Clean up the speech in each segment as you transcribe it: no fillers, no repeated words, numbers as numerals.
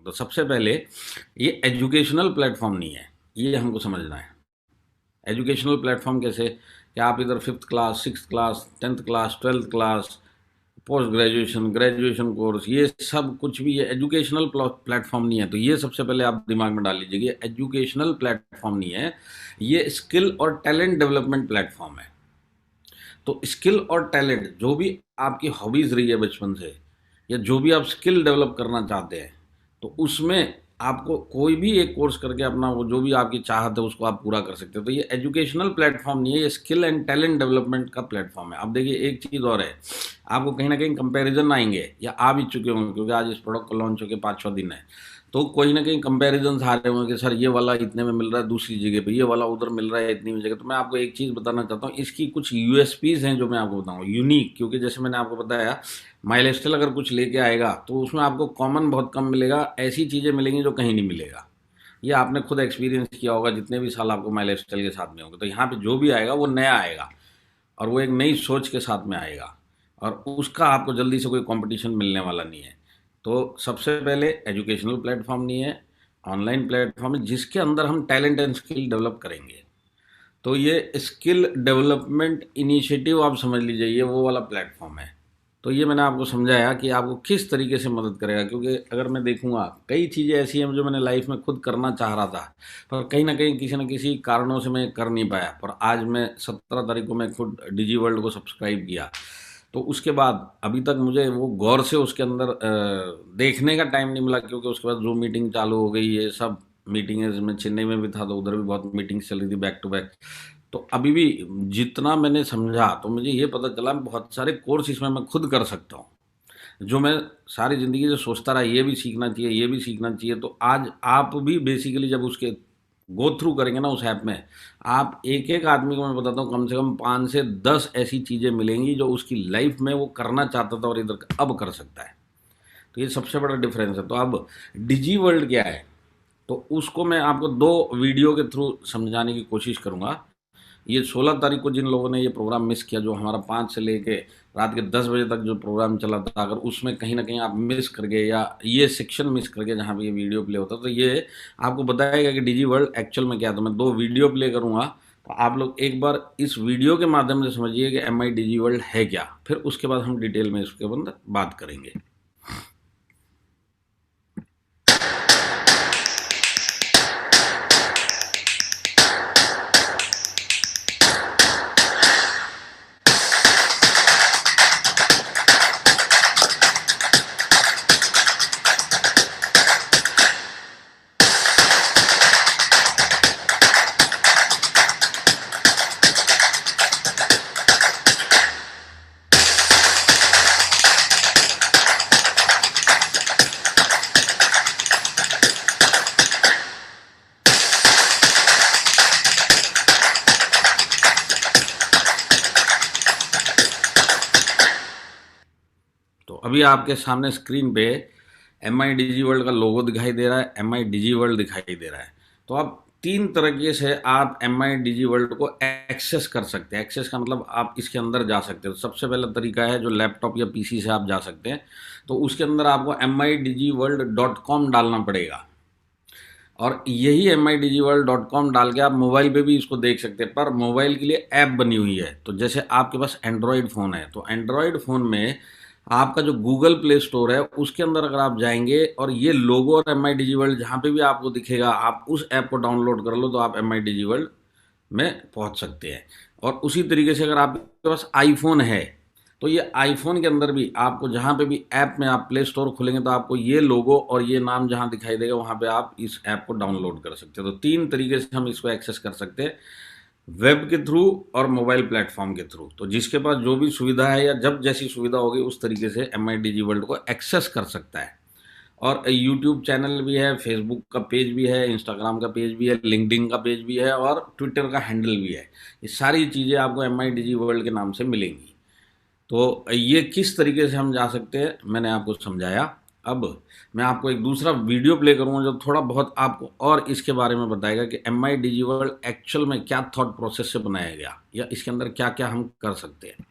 तो सबसे पहले ये एजुकेशनल प्लेटफॉर्म नहीं है, ये हमको समझना है। एजुकेशनल प्लेटफॉर्म कैसे कि आप इधर 5th class, 6th class, 10th class, 12th class, post graduation, graduation course, ये सब कुछ भी ये एजुकेशनल प्लेटफॉर्म नहीं है। तो ये सबसे पहले आप दिमाग में डाल लीजिए कि एजुकेशनल प्लेटफॉर्म नहीं है, ये स्किल और टैलेंट डेवलपमेंट प्लेटफॉर्म है। तो स्किल और टैलेंट जो भी आपकी हॉबीज़ रही है बचपन से, या जो भी आप स्किल डेवलप करना चाहते हैं, तो उसमें आपको कोई भी एक कोर्स करके अपना वो जो भी आपकी चाहत है उसको आप पूरा कर सकते हो। तो ये एजुकेशनल प्लेटफॉर्म नहीं है, ये स्किल एंड टैलेंट डेवलपमेंट का प्लेटफॉर्म है। अब देखिए एक चीज़ और है, आपको कहीं ना कहीं कंपैरिजन आएंगे या आ भी चुके होंगे, क्योंकि आज इस प्रोडक्ट को लॉन्च होकर 5-6 दिन है। तो कोई ना कहीं कंपैरिजन आ रहे होंगे कि सर ये वाला इतने में मिल रहा है दूसरी जगह पे, ये वाला उधर मिल रहा है इतनी जगह। तो मैं आपको एक चीज़ बताना चाहता हूँ, इसकी कुछ यूएसपीज हैं जो मैं आपको बताऊँगा, यूनिक। क्योंकि जैसे मैंने आपको बताया, माइलस्टाइल अगर कुछ लेके आएगा तो उसमें आपको कॉमन बहुत कम मिलेगा, ऐसी चीज़ें मिलेंगी जो कहीं नहीं मिलेगा। ये आपने खुद एक्सपीरियंस किया होगा जितने भी साल आपको माइलस्टाइल के साथ में होंगे। तो यहाँ पे जो भी आएगा वो नया आएगा, और वो एक नई सोच के साथ में आएगा, और उसका आपको जल्दी से कोई कंपटीशन मिलने वाला नहीं है। तो सबसे पहले एजुकेशनल प्लेटफॉर्म नहीं है, ऑनलाइन प्लेटफॉर्म है जिसके अंदर हम टैलेंट एंड स्किल डेवलप करेंगे। तो ये स्किल डेवलपमेंट इनिशिएटिव आप समझ लीजिए, ये वो वाला प्लेटफॉर्म है। तो ये मैंने आपको समझाया कि आपको किस तरीके से मदद करेगा, क्योंकि अगर मैं देखूंगा कई चीज़ें ऐसी हैं जो मैंने लाइफ में खुद करना चाह रहा था, पर कहीं ना कहीं किसी न किसी कारणों से मैं कर नहीं पाया। पर आज मैं 17 तारीख को मैं खुद डिजी वर्ल्ड को सब्सक्राइब किया, तो उसके बाद अभी तक मुझे वो गौर से उसके अंदर देखने का टाइम नहीं मिला, क्योंकि उसके बाद जो मीटिंग चालू हो गई, ये सब मीटिंग में चेन्नई में भी था तो उधर भी बहुत मीटिंग्स चल रही थी बैक टू बैक। तो अभी भी जितना मैंने समझा तो मुझे ये पता चला बहुत सारे कोर्स इसमें मैं खुद कर सकता हूँ, जो मैं सारी ज़िंदगी से सोचता रहा ये भी सीखना चाहिए, ये भी सीखना चाहिए। तो आज आप भी बेसिकली जब उसके गो थ्रू करेंगे ना उस ऐप में, आप एक एक आदमी को मैं बताता हूँ कम से कम 5 से 10 ऐसी चीज़ें मिलेंगी जो उसकी लाइफ में वो करना चाहता था और इधर अब कर सकता है। तो ये सबसे बड़ा डिफरेंस है। तो अब डिजी वर्ल्ड क्या है, तो उसको मैं आपको 2 वीडियो के थ्रू समझाने की कोशिश करूँगा। ये 16 तारीख को जिन लोगों ने ये प्रोग्राम मिस किया, जो हमारा 5 से लेके रात के 10 बजे तक जो प्रोग्राम चला था, अगर उसमें कहीं ना कहीं आप मिस कर गए या ये सेक्शन मिस कर गए जहाँ पे ये वीडियो प्ले होता, तो ये आपको बताएगा कि डिजी वर्ल्ड एक्चुअल में क्या है। तो मैं 2 वीडियो प्ले करूँगा, तो आप लोग एक बार इस वीडियो के माध्यम से समझिए कि एम आई डिजी वर्ल्ड है क्या, फिर उसके बाद हम डिटेल में इसके अंदर बात करेंगे। तो अभी आपके सामने स्क्रीन पे एम आई डिजी वर्ल्ड का लोगो दिखाई दे रहा है, एम आई डिजी वर्ल्ड दिखाई दे रहा है। तो आप 3 तरीके से आप एम आई डिजी वर्ल्ड को एक्सेस कर सकते हैं। एक्सेस का मतलब आप इसके अंदर जा सकते हो। सबसे पहला तरीका है जो लैपटॉप या पीसी से आप जा सकते हैं, तो उसके अंदर आपको midigiworld.com डालना पड़ेगा, और यही midigiworld.com डाल के आप मोबाइल पे भी इसको देख सकते हैं। पर मोबाइल के लिए ऐप बनी हुई है। तो जैसे आपके पास एंड्रॉयड फ़ोन है, तो एंड्रॉयड फ़ोन में आपका जो गूगल प्ले स्टोर है उसके अंदर अगर आप जाएंगे और ये लोगो और एम आई डिजी वर्ल्ड जहाँ पे भी आपको दिखेगा, आप उस ऐप को डाउनलोड कर लो, तो आप एम आई डिजी वर्ल्ड में पहुँच सकते हैं। और उसी तरीके से अगर आपके पास आईफोन है, तो ये आईफोन के अंदर भी आपको जहाँ पे भी ऐप में आप प्ले स्टोर खोलेंगे तो आपको ये लोगो और ये नाम जहाँ दिखाई देगा वहाँ पे आप इस ऐप को डाउनलोड कर सकते हो। तो 3 तरीके से हम इसको एक्सेस कर सकते हैं, वेब के थ्रू और मोबाइल प्लेटफॉर्म के थ्रू। तो जिसके पास जो भी सुविधा है या जब जैसी सुविधा होगी उस तरीके से एम आई डिजी वर्ल्ड को एक्सेस कर सकता है। और यूट्यूब चैनल भी है, फेसबुक का पेज भी है, इंस्टाग्राम का पेज भी है, लिंक्डइन का पेज भी है, और ट्विटर का हैंडल भी है। ये सारी चीज़ें आपको एम आई डिजी वर्ल्ड के नाम से मिलेंगी। तो ये किस तरीके से हम जा सकते हैं मैंने आपको समझाया। अब मैं आपको एक दूसरा वीडियो प्ले करूंगा जो थोड़ा बहुत आपको और इसके बारे में बताएगा कि एम आई डिजी वर्ल्ड एक्चुअल में क्या थॉट प्रोसेस से बनाया गया, या इसके अंदर क्या क्या हम कर सकते हैं।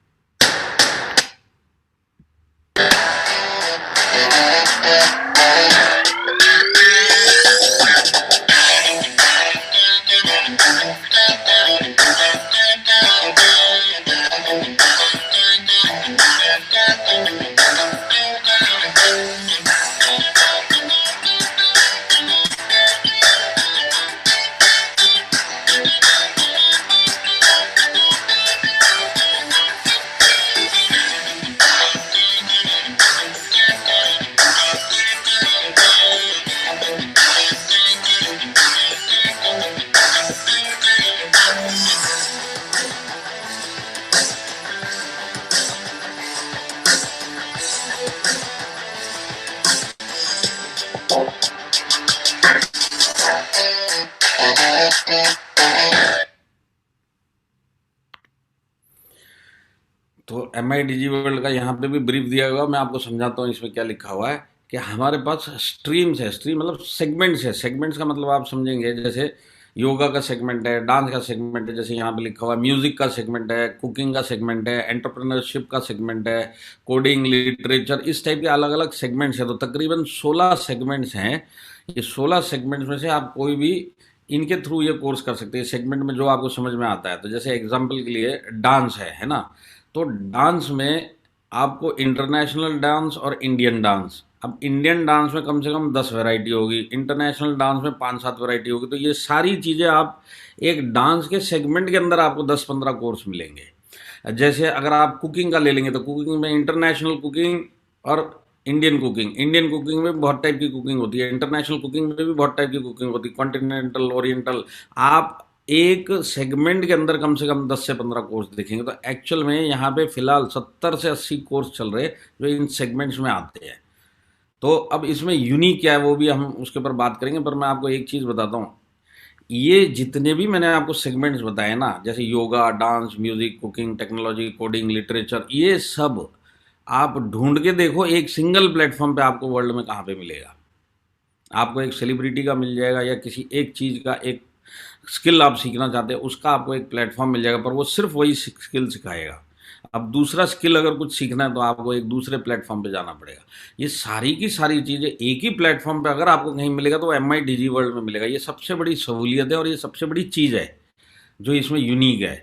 तो MI डिजी वर्ल्ड का यहाँ पे भी ब्रीफ दिया हुआ, मैं आपको समझाता हूँ इसमें क्या लिखा हुआ है कि हमारे पास स्ट्रीम्स है। स्ट्रीम मतलब सेगमेंट्स है। सेगमेंट्स का मतलब आप समझेंगे, जैसे योगा का सेगमेंट है, डांस का सेगमेंट है, जैसे यहाँ पे लिखा हुआ है, म्यूजिक का सेगमेंट है, कुकिंग का सेगमेंट है, एंटरप्रेन्योरशिप का सेगमेंट है, कोडिंग, लिटरेचर, इस टाइप के अलग अलग सेगमेंट्स हैं। तो तकरीबन 16 सेगमेंट्स हैं। ये 16 सेगमेंट्स में से आप कोई भी इनके थ्रू ये कोर्स कर सकते हैं, सेगमेंट में जो आपको समझ में आता है। तो जैसे एग्जाम्पल के लिए डांस है ना, तो डांस में आपको इंटरनेशनल डांस और इंडियन डांस, अब इंडियन डांस में कम से कम 10 वैरायटी होगी, इंटरनेशनल डांस में 5-7 वैरायटी होगी। तो ये सारी चीज़ें आप एक डांस के सेगमेंट के अंदर आपको 10-15 कोर्स मिलेंगे। जैसे अगर आप कुकिंग का ले लेंगे तो कुकिंग में इंटरनेशनल कुकिंग और इंडियन कुकिंग, इंडियन कुकिंग में बहुत टाइप की कुकिंग होती है, इंटरनेशनल कुकिंग में भी बहुत टाइप की कुकिंग होती है, कॉन्टिनेंटल, ओरिएंटल। आप एक सेगमेंट के अंदर कम से कम 10 से 15 कोर्स देखेंगे। तो एक्चुअल में यहाँ पे फिलहाल 70 से 80 कोर्स चल रहे हैं जो इन सेगमेंट्स में आते हैं। तो अब इसमें यूनिक क्या है वो भी हम उसके ऊपर बात करेंगे, पर मैं आपको एक चीज़ बताता हूँ। ये जितने भी मैंने आपको सेगमेंट्स बताए ना, जैसे yoga, dance, music, cooking, technology, coding, literature, ये सब आप ढूंढ के देखो एक सिंगल प्लेटफॉर्म पे आपको वर्ल्ड में कहाँ पे मिलेगा। आपको एक सेलिब्रिटी का मिल जाएगा, या किसी एक चीज़ का, एक स्किल आप सीखना चाहते हैं उसका आपको एक प्लेटफॉर्म मिल जाएगा, पर वो सिर्फ वही स्किल सिखाएगा। अब दूसरा स्किल अगर कुछ सीखना है तो आपको एक दूसरे प्लेटफॉर्म पे जाना पड़ेगा। ये सारी की सारी चीज़ें एक ही प्लेटफॉर्म पे अगर आपको कहीं मिलेगा तो MI डिजी वर्ल्ड में मिलेगा। ये सबसे बड़ी सहूलियत है और ये सबसे बड़ी चीज़ है जो इसमें यूनिक है।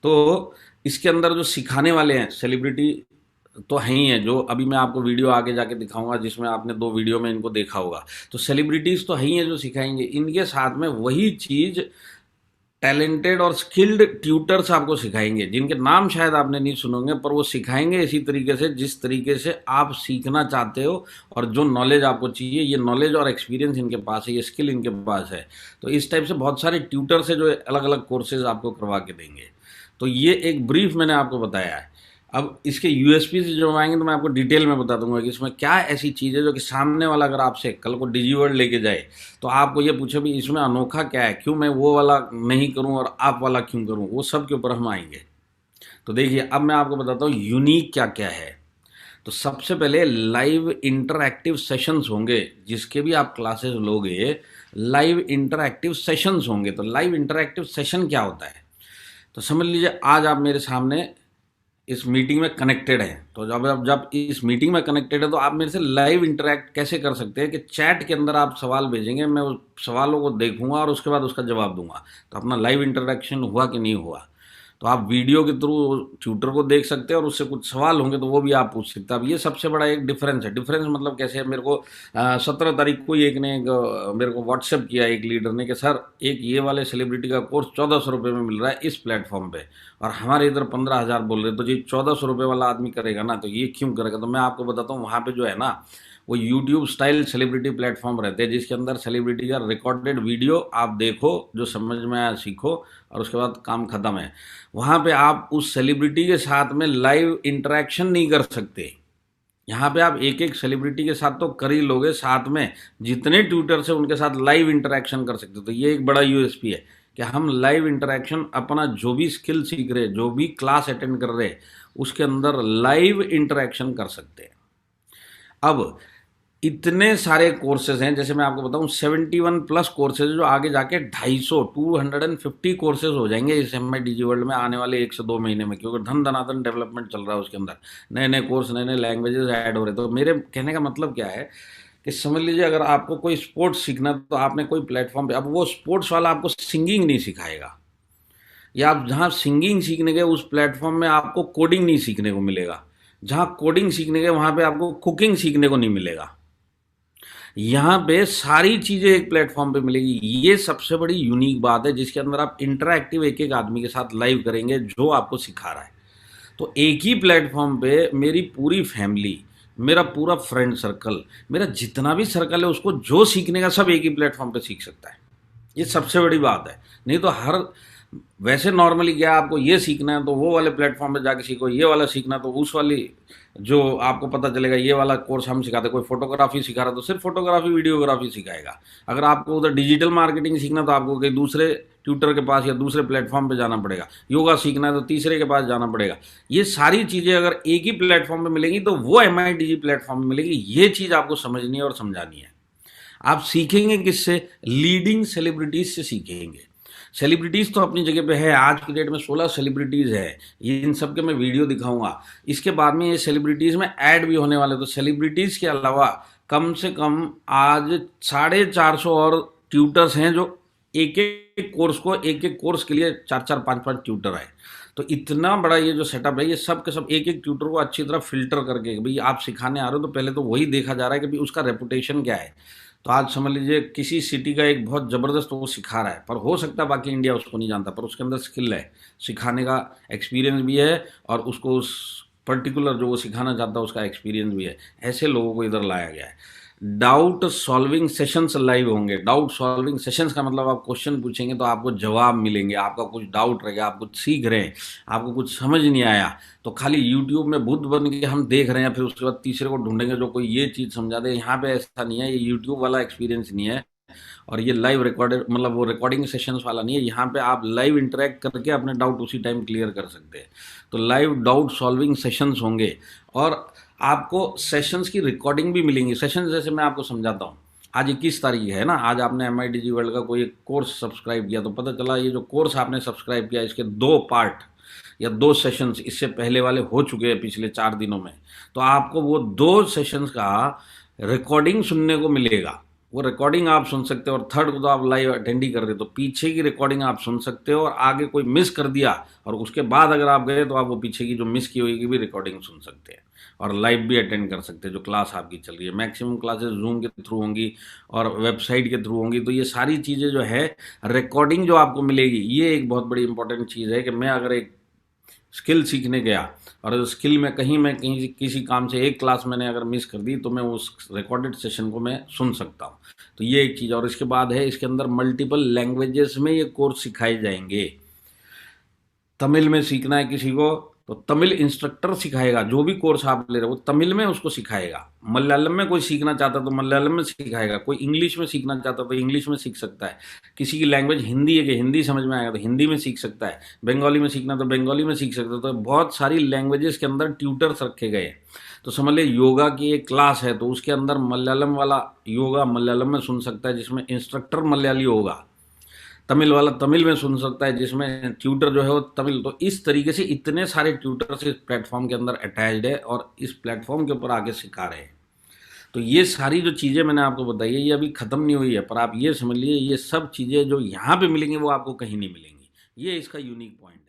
तो इसके अंदर जो सिखाने वाले हैं सेलिब्रिटी तो हैं ही हैं, जो अभी मैं आपको वीडियो आगे जाके दिखाऊंगा, जिसमें आपने 2 वीडियो में इनको देखा होगा। तो सेलिब्रिटीज़ तो हैं ही हैं जो सिखाएंगे, इनके साथ में वही चीज़ टैलेंटेड और स्किल्ड ट्यूटर्स आपको सिखाएंगे, जिनके नाम शायद आपने नहीं सुनोगे, पर वो सिखाएंगे इसी तरीके से जिस तरीके से आप सीखना चाहते हो। और जो नॉलेज आपको चाहिए, ये नॉलेज और एक्सपीरियंस इनके पास है, ये स्किल इनके पास है। तो इस टाइप से बहुत सारे ट्यूटर्स है जो अलग अलग कोर्सेज आपको करवा के देंगे। तो ये एक ब्रीफ मैंने आपको बताया है। अब इसके यूएसपी से जो आएंगे तो मैं आपको डिटेल में बता दूंगा कि इसमें क्या ऐसी चीज़ है जो कि सामने वाला अगर आपसे कल को डिजी वर्ल्ड लेके जाए तो आपको ये पूछे भी इसमें अनोखा क्या है, क्यों मैं वो वाला नहीं करूं और आप वाला क्यों करूं, वो सब के ऊपर हम आएंगे। तो देखिए अब मैं आपको बताता हूँ यूनिक क्या क्या है। तो सबसे पहले लाइव इंटरएक्टिव सेशंस होंगे, जिसके भी आप क्लासेस लोगे लाइव इंटरएक्टिव सेशंस होंगे। तो लाइव इंटरएक्टिव सेशन क्या होता है, तो समझ लीजिए आज आप मेरे सामने इस मीटिंग में कनेक्टेड हैं। तो जब इस मीटिंग में कनेक्टेड है तो आप मेरे से लाइव इंटरेक्ट कैसे कर सकते हैं कि चैट के अंदर आप सवाल भेजेंगे, मैं उस सवालों को देखूंगा और उसके बाद उसका जवाब दूंगा। तो अपना लाइव इंटरेक्शन हुआ कि नहीं हुआ। तो आप वीडियो के थ्रू ट्यूटर को देख सकते हैं और उससे कुछ सवाल होंगे तो वो भी आप पूछ सकते हैं। अब ये सबसे बड़ा एक डिफरेंस है। डिफरेंस मतलब कैसे है, मेरे को 17 तारीख को एक ने मेरे को व्हाट्सएप किया एक लीडर ने कि सर एक ये वाले सेलिब्रिटी का कोर्स 1400 रुपये में मिल रहा है इस प्लेटफॉर्म पे, और हमारे इधर 15,000 बोल रहे हैं। तो ये 1400 रुपये वाला आदमी करेगा ना, तो ये क्यों करेगा। तो मैं आपको बताता हूँ, वहाँ पे जो है ना वो यूट्यूब स्टाइल सेलिब्रिटी प्लेटफॉर्म रहते हैं, जिसके अंदर सेलिब्रिटी का रिकॉर्डेड वीडियो आप देखो, जो समझ में आया सीखो और उसके बाद काम खत्म है। वहाँ पे आप उस सेलिब्रिटी के साथ में लाइव इंटरेक्शन नहीं कर सकते। यहाँ पे आप एक एक सेलिब्रिटी के साथ तो कर ही लोगे, साथ में जितने ट्यूटर से उनके साथ लाइव इंटरेक्शन कर सकते। तो ये एक बड़ा यूएसपी है कि हम लाइव इंटरेक्शन अपना जो भी स्किल सीख रहे, जो भी क्लास अटेंड कर रहे, उसके अंदर लाइव इंटरेक्शन कर सकते हैं। अब इतने सारे कोर्सेज हैं, जैसे मैं आपको बताऊं 71 प्लस कोर्सेज जो आगे जाके 250 कोर्सेज हो जाएंगे इस MI डिजी वर्ल्ड में आने वाले 1 से 2 महीने में, क्योंकि धन धनाधन डेवलपमेंट चल रहा है उसके अंदर, नए नए कोर्स, नए नए लैंग्वेजेस ऐड हो रहे हैं। तो मेरे कहने का मतलब क्या है कि समझ लीजिए अगर आपको कोई स्पोर्ट्स सीखना तो आपने कोई प्लेटफॉर्म पे, अब वो स्पोर्ट्स वाला आपको सिंगिंग नहीं सिखाएगा, या आप जहाँ सिंगिंग सीखने गए उस प्लेटफॉर्म में आपको कोडिंग नहीं सीखने को मिलेगा, जहाँ कोडिंग सीखने गए वहाँ पे आपको कुकिंग सीखने को नहीं मिलेगा। यहाँ पे सारी चीज़ें एक प्लेटफॉर्म पे मिलेगी। ये सबसे बड़ी यूनिक बात है, जिसके अंदर आप इंटरैक्टिव एक एक आदमी के साथ लाइव करेंगे जो आपको सिखा रहा है। तो एक ही प्लेटफॉर्म पे मेरी पूरी फैमिली, मेरा पूरा फ्रेंड सर्कल, मेरा जितना भी सर्कल है, उसको जो सीखने का सब एक ही प्लेटफॉर्म पे सीख सकता है। ये सबसे बड़ी बात है। नहीं तो हर वैसे नॉर्मली क्या है, आपको ये सीखना है तो वो वाले प्लेटफॉर्म पे जाके सीखो, ये वाला सीखना तो उस वाली जो आपको पता चलेगा ये वाला कोर्स हम सिखाते। कोई फोटोग्राफी सिखा रहा तो सिर्फ फोटोग्राफी वीडियोग्राफी सिखाएगा। अगर आपको उधर डिजिटल मार्केटिंग सीखना तो आपको कहीं दूसरे ट्यूटर के पास या दूसरे प्लेटफॉर्म पे जाना पड़ेगा। योगा सीखना है तो तीसरे के पास जाना पड़ेगा। ये सारी चीज़ें अगर एक ही प्लेटफॉर्म पे मिलेंगी तो वो MITG प्लेटफॉर्म में मिलेगी। ये चीज़ आपको समझनी है और समझानी है। आप सीखेंगे किससे? लीडिंग सेलिब्रिटीज से सीखेंगे। सेलिब्रिटीज़ तो अपनी जगह पे है, आज की डेट में 16 सेलिब्रिटीज़ है, ये इन सब के मैं वीडियो दिखाऊंगा। इसके बाद में ये सेलिब्रिटीज़ में ऐड भी होने वाले। तो सेलिब्रिटीज़ के अलावा कम से कम आज 450 और ट्यूटर्स हैं जो एक एक कोर्स के लिए 4-4 5-5 ट्यूटर है। तो इतना बड़ा ये जो सेटअप है, ये सब के सब एक एक ट्यूटर को अच्छी तरह फिल्टर करके, भाई आप सिखाने आ रहे हो तो पहले तो वही देखा जा रहा है कि भाई उसका रेपुटेशन क्या है। तो आज समझ लीजिए किसी सिटी का एक बहुत ज़बरदस्त वो सिखा रहा है, पर हो सकता है बाकी इंडिया उसको नहीं जानता, पर उसके अंदर स्किल है, सिखाने का एक्सपीरियंस भी है और उसको उस पर्टिकुलर जो वो सिखाना चाहता है उसका एक्सपीरियंस भी है। ऐसे लोगों को इधर लाया गया है। डाउट सॉल्विंग सेशंस लाइव होंगे। डाउट सॉल्विंग सेशंस का मतलब आप क्वेश्चन पूछेंगे तो आपको जवाब मिलेंगे। आपका कुछ डाउट रहेगा, आप कुछ सीख रहे हैं, आपको कुछ समझ नहीं आया तो खाली यूट्यूब में बुद्ध बन के हम देख रहे हैं, फिर उसके बाद तीसरे को ढूंढेंगे जो कोई ये चीज़ समझा दे। यहाँ पे ऐसा नहीं है, ये यूट्यूब वाला एक्सपीरियंस नहीं है और ये लाइव रिकॉर्डेड मतलब वो रिकॉर्डिंग सेशंस वाला नहीं है। यहाँ पे आप लाइव इंटरेक्ट करके अपने डाउट उसी टाइम क्लियर कर सकते हैं। तो लाइव डाउट सॉल्विंग सेशंस होंगे और आपको सेशंस की रिकॉर्डिंग भी मिलेंगी। सेशंस जैसे मैं आपको समझाता हूँ, आज 21 तारीख है ना, आज आपने MITG वर्ल्ड का कोई एक कोर्स सब्सक्राइब किया तो पता चला ये जो कोर्स आपने सब्सक्राइब किया इसके 2 पार्ट या 2 सेशंस इससे पहले वाले हो चुके हैं पिछले 4 दिनों में। तो आपको वो 2 सेशंस का रिकॉर्डिंग सुनने को मिलेगा। वो रिकॉर्डिंग आप सुन सकते हो और थर्ड को तो आप लाइव अटेंड ही कर रहे हो तो पीछे की रिकॉर्डिंग आप सुन सकते हो और आगे कोई मिस कर दिया और उसके बाद अगर आप गए तो आप वो पीछे की जो मिस की हुई की भी रिकॉर्डिंग सुन सकते हैं और लाइव भी अटेंड कर सकते हैं जो क्लास आपकी चल रही है। मैक्सिमम क्लासेस जूम के थ्रू होंगी और वेबसाइट के थ्रू होंगी। तो ये सारी चीज़ें जो है रिकॉर्डिंग जो आपको मिलेगी, ये एक बहुत बड़ी इंपॉर्टेंट चीज़ है कि मैं अगर एक स्किल सीखने गया और उस स्किल में कहीं मैं कहीं किसी काम से एक क्लास मैंने अगर मिस कर दी तो मैं उस रिकॉर्डेड सेशन को मैं सुन सकता हूँ। तो ये एक चीज़। और इसके बाद है इसके अंदर मल्टीपल लैंग्वेजेस में ये कोर्स सिखाए जाएंगे। तमिल में सीखना है किसी को तो तमिल इंस्ट्रक्टर सिखाएगा, जो भी कोर्स आप ले रहे हो वो तमिल में उसको सिखाएगा। मलयालम में कोई सीखना चाहता तो मलयालम में सिखाएगा, कोई इंग्लिश में सीखना चाहता तो इंग्लिश में सीख सकता है। किसी की लैंग्वेज हिंदी है कि हिंदी समझ में आएगा तो हिंदी में सीख सकता है। बंगाली में सीखना तो बंगाली में सीख सकता है। तो बहुत सारी लैंग्वेजेस के अंदर ट्यूटर्स रखे गए हैं। तो समझ ले योगा की एक क्लास है तो उसके अंदर मलयालम वाला योगा मलयालम में सुन सकता है जिसमें इंस्ट्रक्टर मलयाली होगा, तमिल वाला तमिल में सुन सकता है जिसमें ट्यूटर जो है वो तमिल। तो इस तरीके से इतने सारे ट्यूटर्स इस प्लेटफॉर्म के अंदर अटैच्ड है और इस प्लेटफॉर्म के ऊपर आगे सिखा रहे हैं। तो ये सारी जो चीज़ें मैंने आपको बताई है ये अभी ख़त्म नहीं हुई है, पर आप ये समझ लीजिए ये सब चीज़ें जो यहाँ पे मिलेंगी वो आपको कहीं नहीं मिलेंगी। ये इसका यूनिक पॉइंट है।